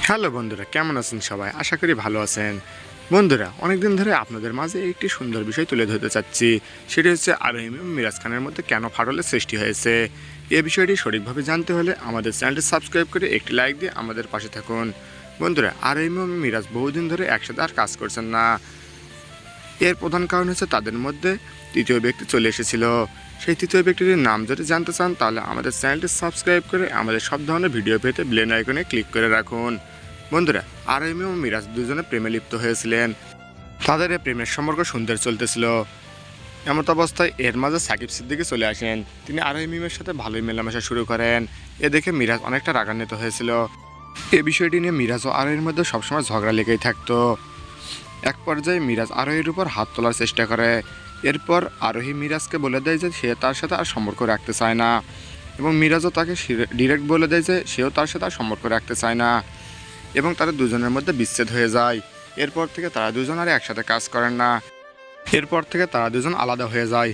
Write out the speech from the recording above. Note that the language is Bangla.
হ্যালো বন্ধুরা, কেমন আছেন সবাই? আশা করি ভালো আছেন। বন্ধুরা, অনেকদিন ধরে আপনাদের মাঝে একটি সুন্দর বিষয় তুলে ধরতে চাচ্ছি। সেটি হচ্ছে আরোহী এবং মিরাজ খানের মধ্যে কেন ফাটলের সৃষ্টি হয়েছে। এই বিষয়টি সঠিকভাবে জানতে হলে আমাদের চ্যানেলটি সাবস্ক্রাইব করে একটি লাইক দিয়ে আমাদের পাশে থাকুন। বন্ধুরা, আরোহী এবং মিরাজ বহুদিন ধরে একসাথে আর কাজ করছেন না। এর প্রধান কারণ হচ্ছে তাদের মধ্যে তৃতীয় ব্যক্তি চলে এসেছিল। সেই তৃতীয় ব্যক্তিটির নাম যদি জানতে চান তাহলে আমাদের চ্যানেলটি সাবস্ক্রাইব করে আমাদের সব ধরনের ভিডিও পেতে বেল আইকনে ক্লিক করে রাখুন। বন্ধুরা, আরএম এবং মিরাজ দুজনে প্রেমে লিপ্ত হয়েছিলেন। তাদের এই প্রেমের সম্পর্ক সুন্দর চলতেছিল। এমত অবস্থায় এর মাঝে সাকিব সিদ্দিকী চলে আসেন। তিনি আরোহী মিমের সাথে ভালোই মেলামেশা শুরু করেন। এ দেখে মিরাজ অনেকটা রাগান্বিত হয়েছিল। এ বিষয়টি নিয়ে মিরাজ ও আরোহীর মধ্যে সবসময় ঝগড়া লেগেই থাকতো। এক পর্যায়ে মিরাজ আরোহীর উপর হাত তোলার চেষ্টা করে। এরপর আরোহী মিরাজকে বলে দেয় যে সে তার সাথে আর সম্পর্ক রাখতে চায় না, এবং মিরাজও তাকে ডিরেক্ট বলে দেয় যে সেও তার সাথে আর সম্পর্ক রাখতে চায় না, এবং তাদের দুজনের মধ্যে বিচ্ছেদ হয়ে যায়। এরপর থেকে তারা দুজন আর একসাথে কাজ করেন না। এরপর থেকে তারা দুজন আলাদা হয়ে যায়।